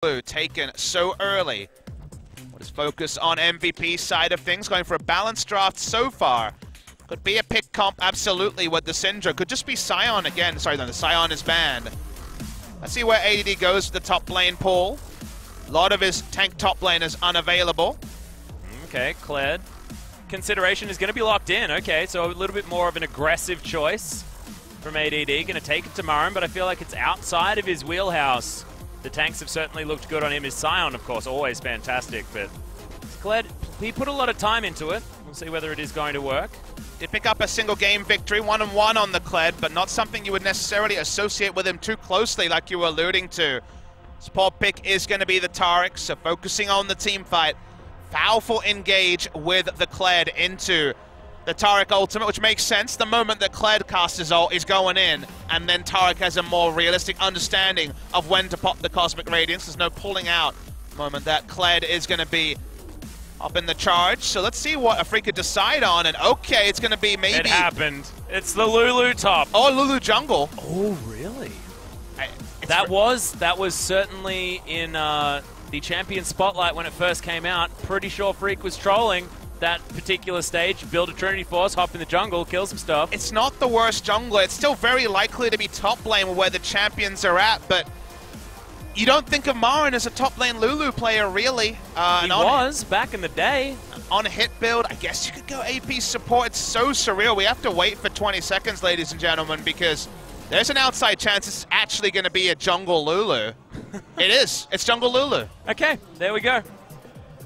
Taken so early. What is focus on MVP side of things, going for a balanced draft so far. Could be a pick comp, absolutely, with the Syndra. Could just be Sion again. Sorry, no, the Sion is banned. Let's see where ADD goes to the top lane pool. A lot of his tank top lane is unavailable. Okay, Kled. Consideration is going to be locked in. Okay, so a little bit more of an aggressive choice from ADD. Going to take it to Marin, but I feel like it's outside of his wheelhouse. The tanks have certainly looked good on him. His Sion, of course, always fantastic, but Kled, he put a lot of time into it. We'll see whether it is going to work. Did pick up a single game victory, 1-1 on the Kled, but not something you would necessarily associate with him too closely like you were alluding to. His poor pick is going to be the Taric, so focusing on the team fight. Powerful engage with the Kled into the Taric ultimate, which makes sense. The moment that Kled casts his ult is going in, and then Taric has a more realistic understanding of when to pop the Cosmic Radiance. There's no pulling out the moment that Kled is going to be up in the charge. So let's see what Afrika decide on, and okay, it's going to be maybe... It happened. It's the Lulu top. Oh, Lulu jungle. Oh, really? That was certainly in the Champion Spotlight when it first came out. Pretty sure Freak was trolling that particular stage. Build a Trinity Force, hop in the jungle, kill some stuff. It's not the worst jungler. It's still very likely to be top lane where the champions are at, but you don't think of Marin as a top lane Lulu player, really. He was back in the day. On a hit build, I guess you could go AP support. It's so surreal. We have to wait for 20 seconds, ladies and gentlemen, because there's an outside chance it's actually going to be a jungle Lulu. It is. It's jungle Lulu. Okay, there we go.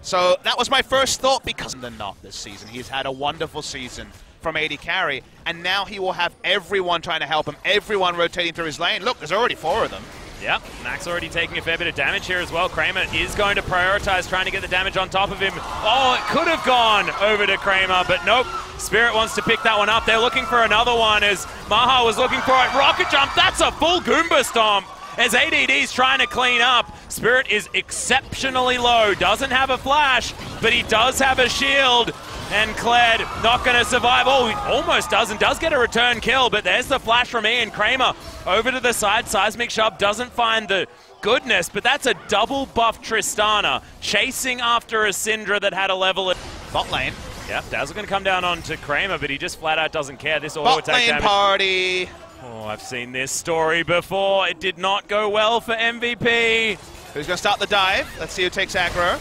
So that was my first thought, because not this season. He's had a wonderful season from AD Carry, and now he will have everyone trying to help him, everyone rotating through his lane. Look, there's already 4 of them. Yep, Max already taking a fair bit of damage here as well. Kramer is going to prioritize trying to get the damage on top of him. Oh, it could have gone over to Kramer, but nope. Spirit wants to pick that one up. They're looking for another one as Maha was looking for it. Rocket jump, that's a full Goomba stomp. As ADD's trying to clean up, Spirit is exceptionally low. Doesn't have a flash, but he does have a shield. And Kled not going to survive. Oh, he almost doesn't. Does get a return kill, but there's the flash from Ian. Kramer over to the side. Seismic Shove doesn't find the goodness, but that's a double buff Tristana chasing after a Syndra that had a level at bot lane. Yep, Dazzle going to come down onto Kramer, but he just flat out doesn't care. This auto attack damage. Party. Oh, I've seen this story before. It did not go well for MVP. Who's going to start the dive? Let's see who takes aggro.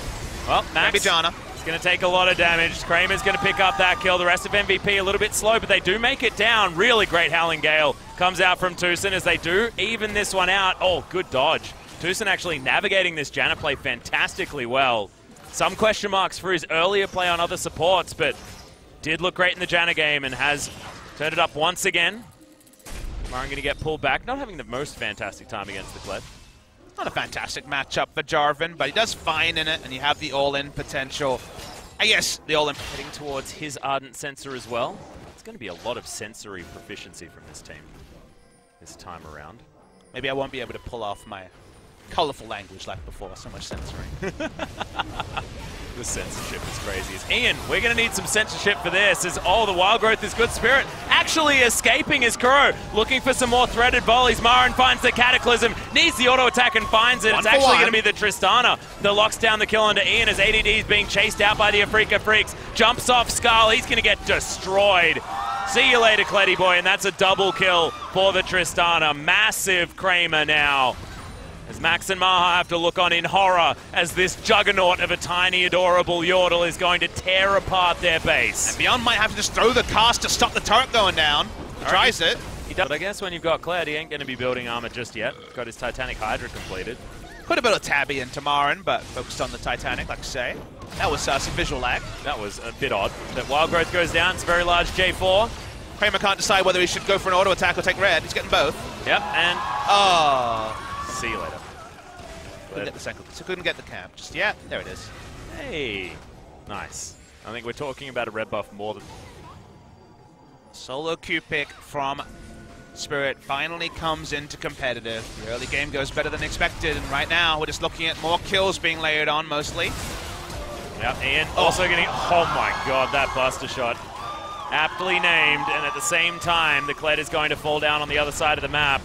Well, Max. Maybe Janna. Going to take a lot of damage. Kramer's going to pick up that kill. The rest of MVP a little bit slow, but they do make it down. Really great Howling Gale comes out from Tucson as they do even this one out. Oh, good dodge. Tucson actually navigating this Janna play fantastically well. Some question marks for his earlier play on other supports, but did look great in the Janna game and has turned it up once again. Marin going to get pulled back. Not having the most fantastic time against the Kled. Not a fantastic matchup for Jarvan, but he does fine in it, and you have the all-in potential. I guess the all-in heading towards his Ardent Sensor as well. It's going to be a lot of sensory proficiency from this team this time around. Maybe I won't be able to pull off my colorful language like before. So much censoring. The censorship is crazy. Ian, we're going to need some censorship for this as, oh, the Wild Growth is good. Spirit actually escaping his Kuro, looking for some more threaded volleys. Marin finds the Cataclysm, needs the auto attack and finds it. It's actually going to be the Tristana that locks down the kill onto Ian as ADD is being chased out by the Afrika Freaks. Jumps off Skull, he's going to get destroyed. See you later, Cleddy boy, and that's a double kill for the Tristana. Massive Kramer now. As Max and Maha have to look on in horror as this juggernaut of a tiny, adorable Yordle is going to tear apart their base. And Beyond might have to just throw the cast to stop the turret going down. He tries it. He does. But I guess when you've got Kled, he ain't going to be building armor just yet. Got his Titanic Hydra completed. Could have built a Tabby into Marin, but focused on the Titanic, like I say. That was some visual lag. That was a bit odd. But Wild Growth goes down. It's a very large J4. Kramer can't decide whether he should go for an auto attack or take red. He's getting both. Yep, and... Oh. See you later. Couldn't get the second, so couldn't get the camp just yet. There it is. Hey, nice. I think we're talking about a red buff more than... Solo Q pick from Spirit finally comes into competitive. The early game goes better than expected, and right now we're just looking at more kills being layered on mostly. Yep, Ian also getting... Oh my god, that Buster shot. Aptly named, and at the same time, the Kled is going to fall down on the other side of the map.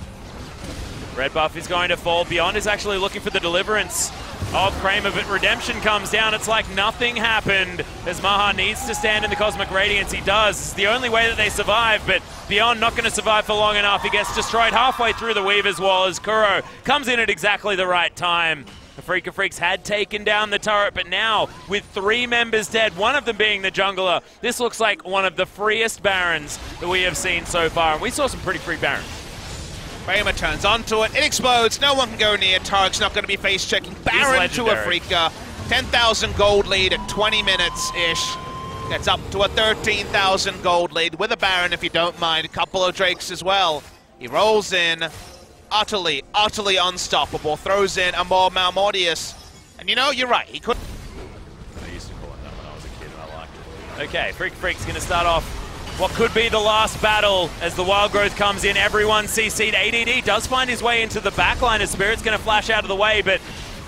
Red buff is going to fall. Beyond is actually looking for the deliverance of Kramer, but Redemption comes down. It's like nothing happened as Maha needs to stand in the Cosmic Radiance. He does. It's the only way that they survive, but Beyond not going to survive for long enough. He gets destroyed halfway through the Weaver's Wall as Kuro comes in at exactly the right time. The Freaka Freaks had taken down the turret, but now with 3 members dead, one of them being the jungler, this looks like one of the freest Barons that we have seen so far, and we saw some pretty free Barons. Kramer turns onto it, it explodes, no one can go near, Tarik's not going to be face-checking, Baron to a Freaka, 10,000 gold lead at 20 minutes-ish, gets up to a 13,000 gold lead with a Baron if you don't mind, a couple of Drakes as well. He rolls in, utterly unstoppable, throws in a more Malmortius, and you know, you're right, he could... I used to call it that when I was a kid and I liked it. Okay, Freaka Freak's going to start off what could be the last battle as the Wild Growth comes in. Everyone CC'd. ADD does find his way into the backline as Spirit's going to flash out of the way, but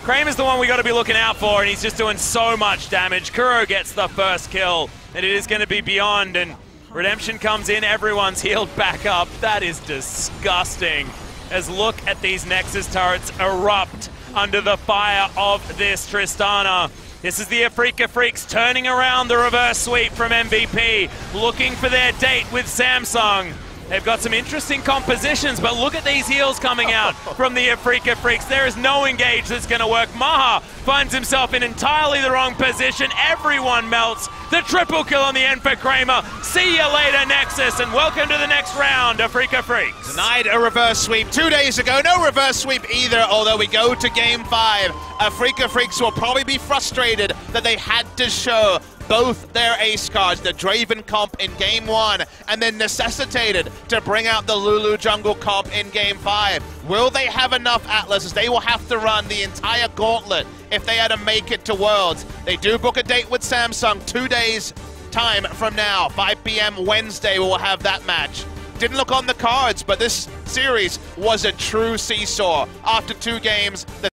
Kramer's the one we got to be looking out for, and he's just doing so much damage. Kuro gets the first kill, and it is going to be Beyond, and Redemption comes in. Everyone's healed back up. That is disgusting. As look at these Nexus turrets erupt under the fire of this Tristana. This is the Freaka Freaks turning around the reverse sweep from MVP, looking for their date with Samsung. They've got some interesting compositions, but look at these heals coming out from the Freaka Freaks. There is no engage that's going to work. Maha finds himself in entirely the wrong position. Everyone melts. The triple kill on the end for Kramer. See you later, Nexus, and welcome to the next round of Freaka Freaks. Denied a reverse sweep 2 days ago. No reverse sweep either, although we go to Game 5. Freaka Freaks will probably be frustrated that they had to show both their ace cards, the Draven comp in Game 1, and then necessitated to bring out the Lulu jungle comp in Game 5. Will they have enough Atlases? They will have to run the entire gauntlet if they had to make it to Worlds. They do book a date with Samsung 2 days time from now, 5 p.m. Wednesday we'll have that match. Didn't look on the cards, but this series was a true seesaw. After 2 games, the